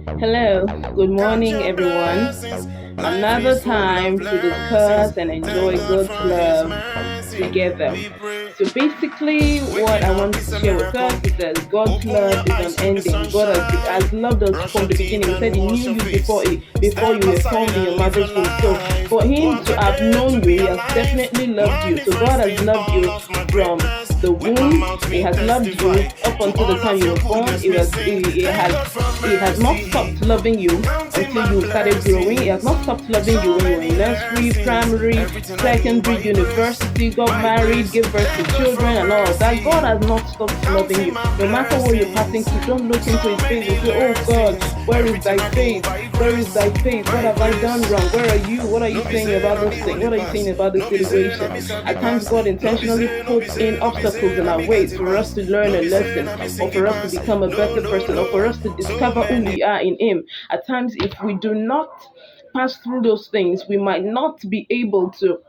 Hello, good morning, everyone. Another time to discuss and enjoy God's love together. So, basically, what I want to share with us is that God's love is unending. God has loved us from the beginning. He said He knew you before you were formed in your mother's womb. So, for Him to have known you, He has definitely loved you. So, God has loved you from the womb. He has loved you up until the time you were born. He has not stopped loving you until you started growing. He has not stopped loving you when you were in nursery, primary, secondary, university, got married, gave birth to children and all of that. God has not stopped loving you. No matter what you're passing through, don't look into His face and say, oh God, where is thy faith? Where is thy faith? What have I done wrong? Where are you? What are you saying about this thing? What are you saying about this situation? At times, God intentionally puts in obstacles in our ways for us to learn a lesson, or for us to become a better person, or for us to discover who we are in Him. At times, if we do not pass through those things, we might not be able to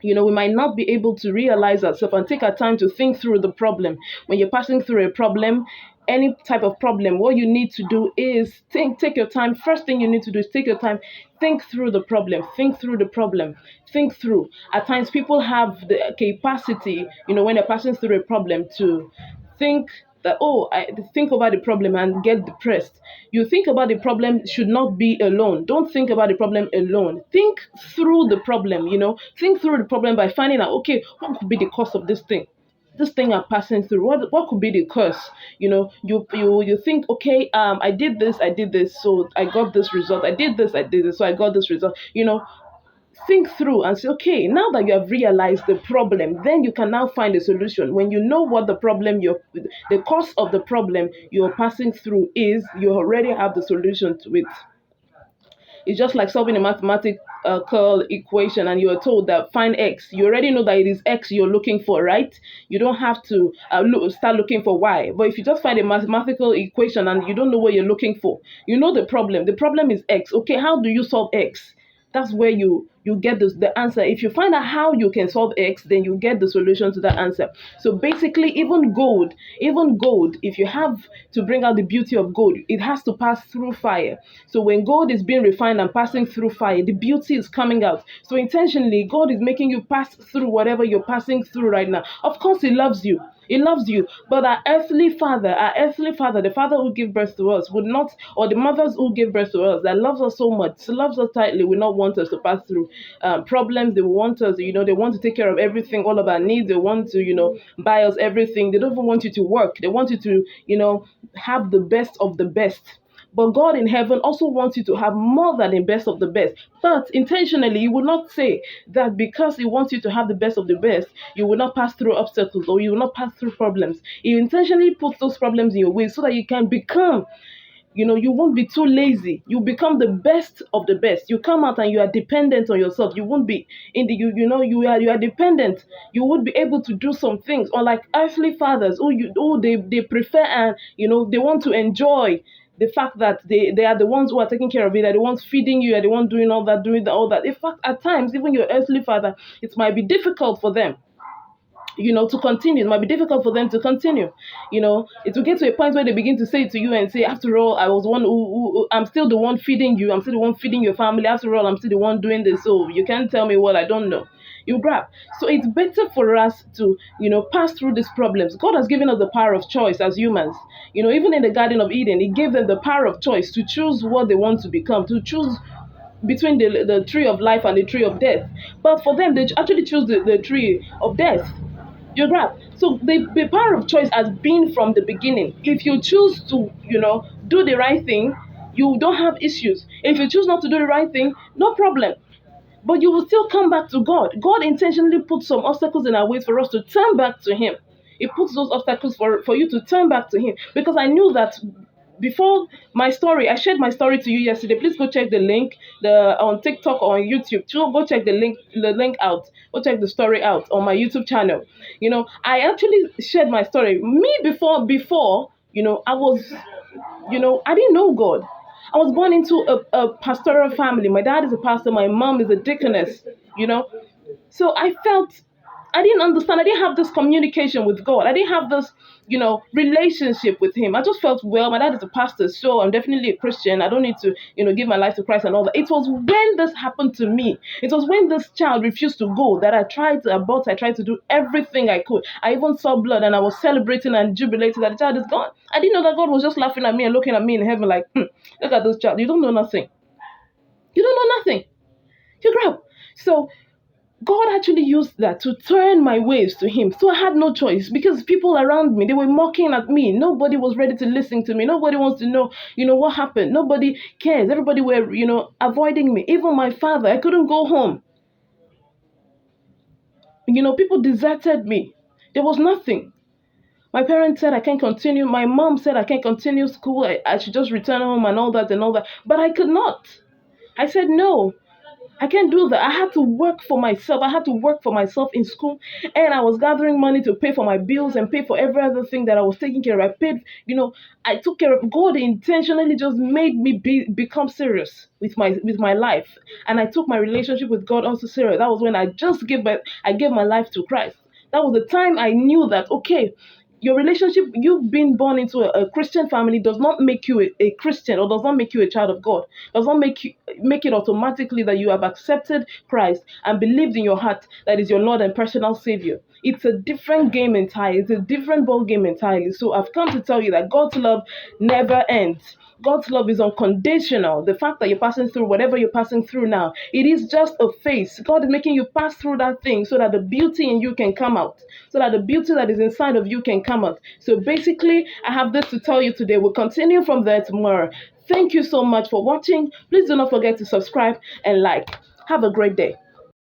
we might not be able to realize ourselves and take our time to think through the problem. When you're passing through a problem, any type of problem, what you need to do is take your time. First thing you need to do is take your time, think through the problem, think through. At times, people have the capacity, when they're passing through a problem, to think that, oh, I think about the problem and get depressed. You think about the problem should not be alone. Don't think about the problem alone. Think through the problem, think through the problem by finding out, okay, what could be the cause of this thing? This thing I'm passing through, what could be the cause? You think, okay, I did this, so I got this result. I did this, so I got this result. Think through and say, okay, now that you have realized the problem, then you can now find a solution. When you know what the cause of the problem you're passing through is, you already have the solution to it. It's just like solving a mathematical equation and you are told that find x. You already know that it is x you're looking for, right? You don't have to start looking for y. But if you just find a mathematical equation and you don't know what you're looking for, you know the problem. The problem is x. Okay, how do you solve x? That's where you get the answer. If you find out how you can solve x, then you get the solution to that answer. So basically, even gold, if you have to bring out the beauty of gold, it has to pass through fire. So when gold is being refined and passing through fire, the beauty is coming out. So intentionally, God is making you pass through whatever you're passing through right now. Of course, He loves you. He loves you. But our earthly father, the father who gave birth to us, would not, or the mothers who gave birth to us, that loves us so much, loves us tightly, will not want us to pass through problems. They want us, they want to take care of everything, all of our needs. They want to, buy us everything. They don't even want you to work. They want you to, have the best of the best. But God in heaven also wants you to have more than the best of the best. But intentionally, He will not say that because He wants you to have the best of the best, you will not pass through obstacles or you will not pass through problems. He intentionally puts those problems in your way so that you can become, you won't be too lazy. You become the best of the best. You come out and you are dependent on yourself. You won't be in the you are dependent. You would be able to do some things. Or like earthly fathers, they prefer, and they want to enjoy the fact that they are the ones who are taking care of you, they're the ones feeding you, are the ones doing all that. In fact, at times, even your earthly father, it might be difficult for them, to continue. It might be difficult for them to continue. It will get to a point where they begin to say to you and say, after all, I was one I'm still the one feeding you. I'm still the one feeding your family. After all, I'm still the one doing this. So you can't tell me what I don't know. You grab. So it's better for us to, pass through these problems. God has given us the power of choice as humans. Even in the Garden of Eden, He gave them the power of choice to choose what they want to become, to choose between the tree of life and the tree of death. But for them, they actually choose the tree of death. You grab. So the power of choice has been from the beginning. If you choose to, do the right thing, you don't have issues. If you choose not to do the right thing, no problem. But you will still come back to God. God intentionally puts some obstacles in our ways for us to turn back to Him. He puts those obstacles for you to turn back to Him. Because I knew that before my story, I shared my story to you yesterday. Please go check the link on TikTok or on YouTube. Go check the link out. Go check the story out on my YouTube channel. I actually shared my story. Me before, I was, I didn't know God. I was born into a pastoral family. My dad is a pastor. My mom is a deaconess. So I felt I didn't understand. I didn't have this communication with God. I didn't have this, relationship with Him. I just felt, well, my dad is a pastor, so I'm definitely a Christian. I don't need to, give my life to Christ and all that. It was when this happened to me. It was when this child refused to go that I tried to abort. I tried to do everything I could. I even saw blood and I was celebrating and jubilating that the child is gone. I didn't know that God was just laughing at me and looking at me in heaven like, look at this child. You don't know nothing. You don't know nothing. You grab. So God actually used that to turn my ways to Him. So I had no choice because people around me, they were mocking at me. Nobody was ready to listen to me. Nobody wants to know, what happened. Nobody cares. Everybody were, avoiding me. Even my father, I couldn't go home. People deserted me. There was nothing. My parents said I can't continue. My mom said I can't continue school. I should just return home and all that and all that. But I could not. I said no. I can't do that. I had to work for myself. I had to work for myself in school. And I was gathering money to pay for my bills and pay for every other thing that I was taking care of. I paid, I took care of. God intentionally just made me become serious with my life. And I took my relationship with God also serious. That was when I gave my life to Christ. That was the time I knew that, okay, your relationship, you've been born into a Christian family, does not make you a Christian or does not make you a child of God. Does not make it automatically that you have accepted Christ and believed in your heart that is your Lord and personal Savior. It's a different game entirely. It's a different ball game entirely. So I've come to tell you that God's love never ends. God's love is unconditional. The fact that you're passing through whatever you're passing through now, it is just a phase. God is making you pass through that thing so that the beauty in you can come out, so that the beauty that is inside of you can come out. So basically, I have this to tell you today. We'll continue from there tomorrow. Thank you so much for watching. Please do not forget to subscribe and like. Have a great day.